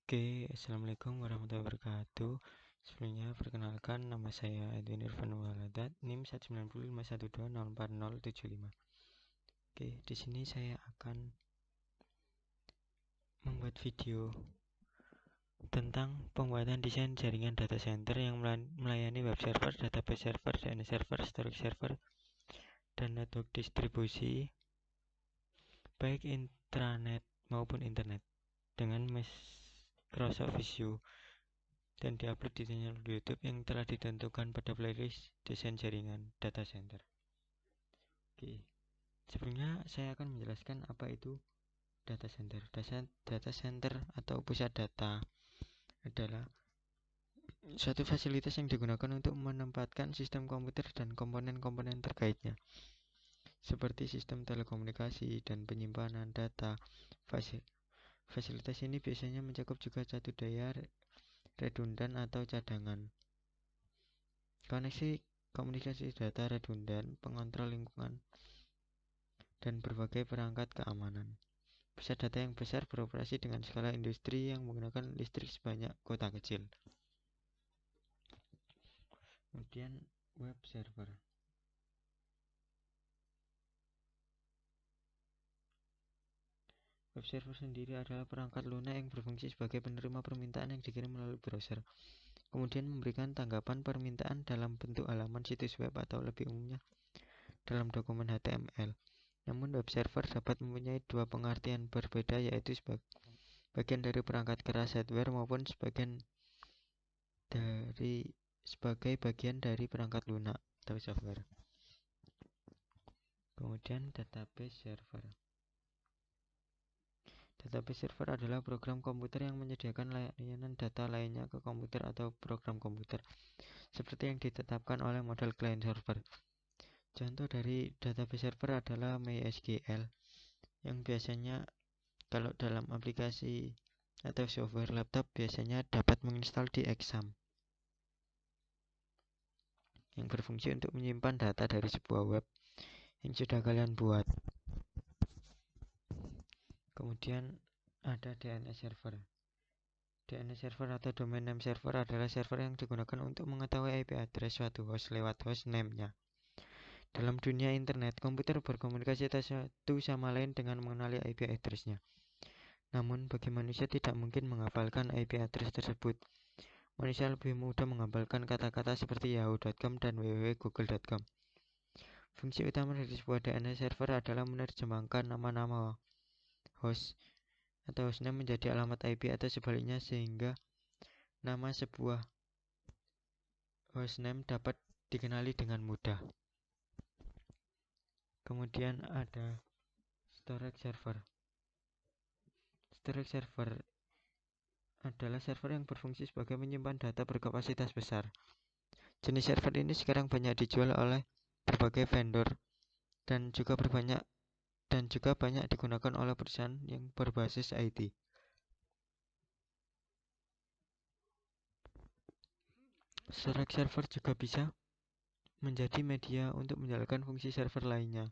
Oke, Assalamualaikum warahmatullahi wabarakatuh. Sebelumnya, perkenalkan nama saya Edwin Irfan Waladat, NIM 19051204075. Oke, di sini saya akan membuat video tentang pembuatan desain jaringan data center yang melayani web server, database server, DNS server, storage server, dan network distribusi baik intranet maupun internet dengan Microsoft Visio dan diupload di channel YouTube yang telah ditentukan pada playlist desain jaringan data center. Oke, sebelumnya saya akan menjelaskan apa itu data center. Data center atau pusat data adalah suatu fasilitas yang digunakan untuk menempatkan sistem komputer dan komponen-komponen terkaitnya, seperti sistem telekomunikasi dan penyimpanan data. Fasilitas ini biasanya mencakup juga satu daya redundan atau cadangan, koneksi komunikasi data redundan, pengontrol lingkungan, dan berbagai perangkat keamanan. Pusat data yang besar beroperasi dengan skala industri yang menggunakan listrik sebanyak kota kecil. Kemudian web server. Web server sendiri adalah perangkat lunak yang berfungsi sebagai penerima permintaan yang dikirim melalui browser, kemudian memberikan tanggapan permintaan dalam bentuk halaman situs web atau lebih umumnya dalam dokumen HTML. Namun web server dapat mempunyai dua pengertian berbeda, yaitu bagian dari perangkat keras hardware maupun sebagai bagian dari perangkat lunak atau software. Kemudian database server. Database server adalah program komputer yang menyediakan layanan data lainnya ke komputer atau program komputer, seperti yang ditetapkan oleh model client server. Contoh dari database server adalah MySQL, yang biasanya kalau dalam aplikasi atau software laptop biasanya dapat menginstal di Exam, yang berfungsi untuk menyimpan data dari sebuah web yang sudah kalian buat. Kemudian ada DNS server. DNS server atau domain name server adalah server yang digunakan untuk mengetahui IP address suatu host lewat host name-nya. Dalam dunia internet, komputer berkomunikasi satu sama lain dengan mengenali IP address-nya. Namun, bagi manusia tidak mungkin menghafalkan IP address tersebut. Manusia lebih mudah menghafalkan kata-kata seperti yahoo.com dan www.google.com. Fungsi utama dari sebuah DNS server adalah menerjemahkan nama-nama host atau hostname menjadi alamat IP atau sebaliknya, sehingga nama sebuah hostname dapat dikenali dengan mudah. Kemudian ada storage server. Storage server adalah server yang berfungsi sebagai menyimpan data berkapasitas besar. Jenis server ini sekarang banyak dijual oleh berbagai vendor dan juga banyak digunakan oleh perusahaan yang berbasis IT. Storage server juga bisa menjadi media untuk menjalankan fungsi server lainnya,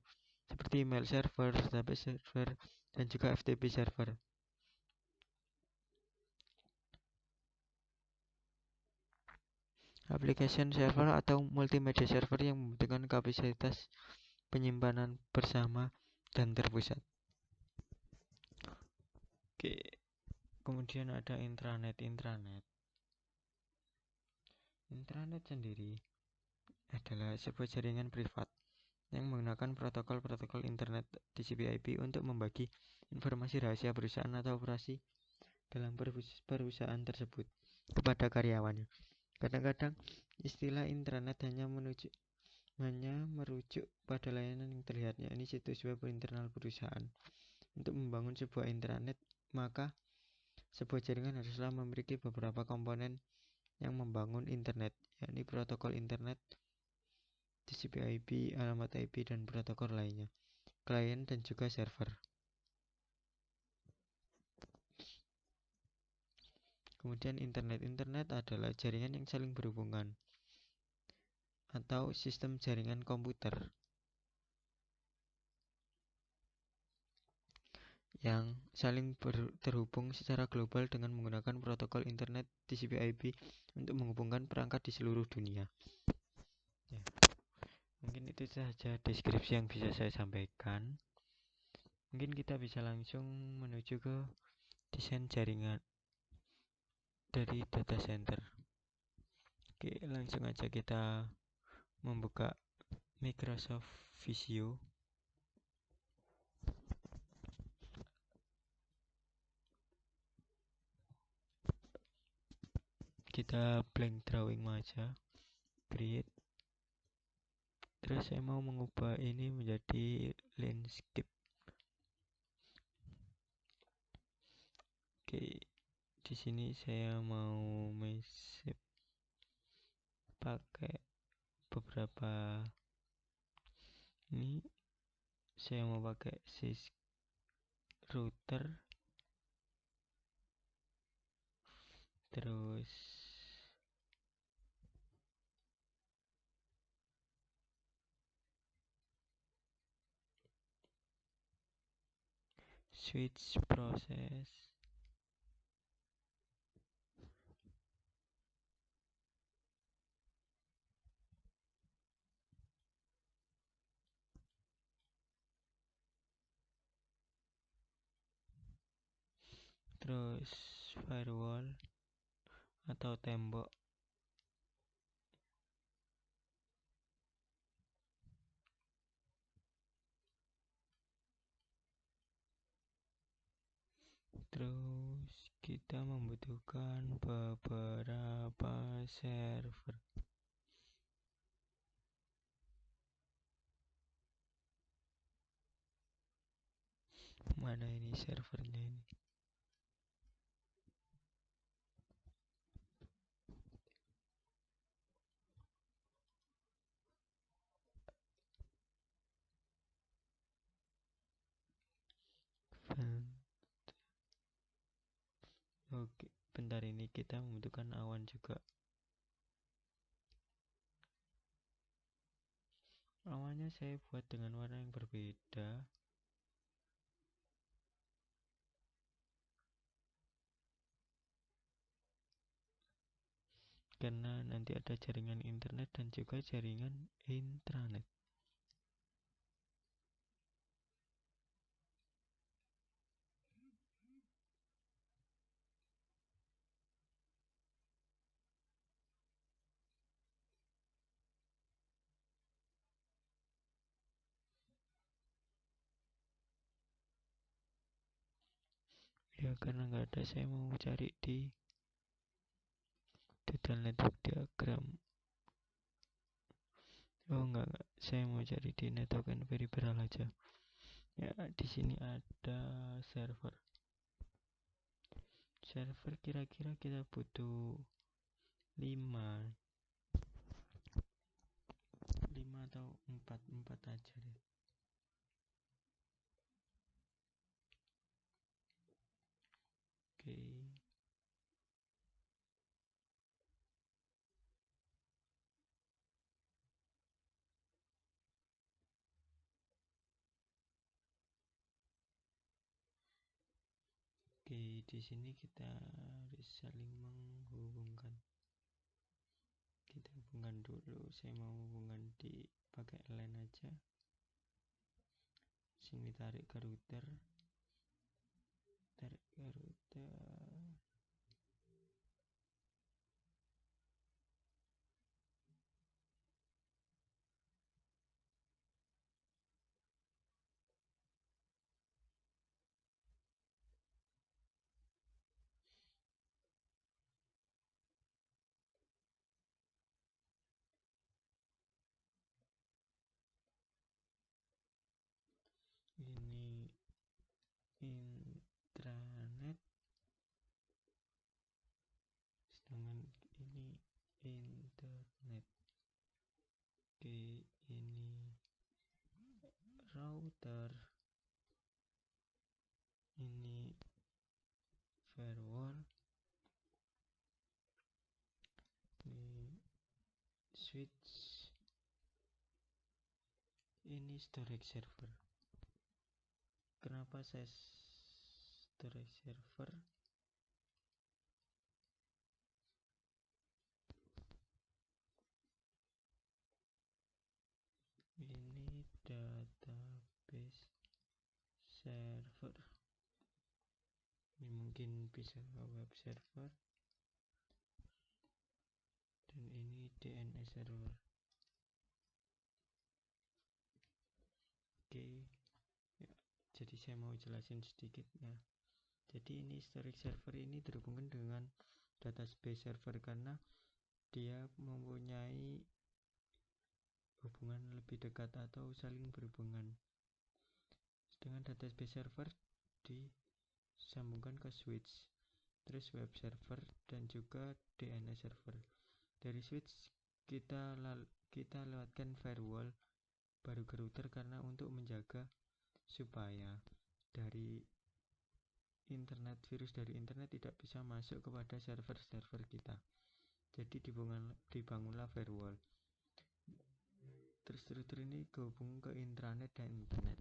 seperti email server, database server, dan juga FTP server. Application server atau multimedia server yang membutuhkan kapasitas penyimpanan bersama dan terpusat. Oke, kemudian ada intranet. Intranet sendiri adalah sebuah jaringan privat yang menggunakan protokol internet TCP/IP untuk membagi informasi rahasia perusahaan atau operasi dalam perusahaan tersebut kepada karyawannya. Kadang-kadang istilah intranet hanya merujuk pada layanan yang terlihat, yakni situs web internal perusahaan. Untuk membangun sebuah intranet, maka sebuah jaringan haruslah memiliki beberapa komponen yang membangun internet, yakni protokol internet, TCP/IP, alamat IP, dan protokol lainnya, klien dan juga server. Kemudian internet adalah jaringan yang saling berhubungan atau sistem jaringan komputer yang saling terhubung secara global dengan menggunakan protokol internet TCP/IP untuk menghubungkan perangkat di seluruh dunia. Ya, mungkin itu saja deskripsi yang bisa saya sampaikan. Mungkin kita bisa langsung menuju ke desain jaringan dari data center. Oke, langsung aja kita membuka Microsoft Visio. Kita blank drawing aja, create. Terus saya mau mengubah ini menjadi landscape. Oke, di sini saya mau mesep pakai beberapa. Ini saya mau pakai sys router, terus switch proses, terus firewall atau tembok, terus kita membutuhkan beberapa server. Mana ini servernya ini? Oke, bentar, ini kita membutuhkan awan juga. Awannya saya buat dengan warna yang berbeda. Karena nanti ada jaringan internet dan juga jaringan intranet. Ya, karena nggak ada, saya mau cari di detail network diagram. Oh, enggak, saya mau cari di network and peripheral aja. Ya, di sini ada server. Server kira-kira kita butuh 5 atau 4 aja deh. Oke. Oke, di sini kita harus saling menghubungkan. Kita hubungkan dulu. Saya mau hubungan di pakai LAN aja. Sini tarik ke router. Tarik ke router. Ini intranet, sedangkan ini internet. Oke, ini router, ini firewall, ini switch, ini storage server. Kenapa saya storage server. Ini database server. Ini mungkin bisa web server. Dan ini DNS server. Oke. Ya, jadi saya mau jelasin sedikit ya. Jadi ini storage server ini terhubungkan dengan database server karena dia mempunyai hubungan lebih dekat atau saling berhubungan. Dengan database server disambungkan ke switch, terus web server dan juga DNS server. Dari switch kita lewatkan firewall baru ke router karena untuk menjaga supaya dari virus dari internet tidak bisa masuk kepada server-server kita. Jadi dibangunlah firewall. Terus router ini gabung ke intranet dan internet.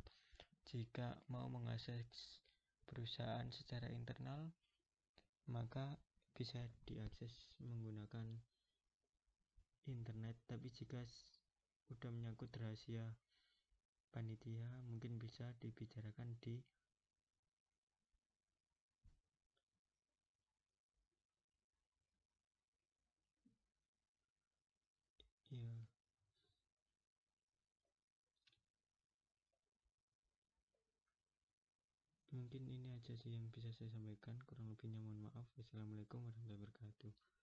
Jika mau mengakses perusahaan secara internal, maka bisa diakses menggunakan internet. Tapi jika sudah menyangkut rahasia panitia, mungkin bisa dibicarakan di ya. Mungkin ini aja sih yang bisa saya sampaikan, kurang lebihnya mohon maaf. Wassalamualaikum warahmatullahi wabarakatuh.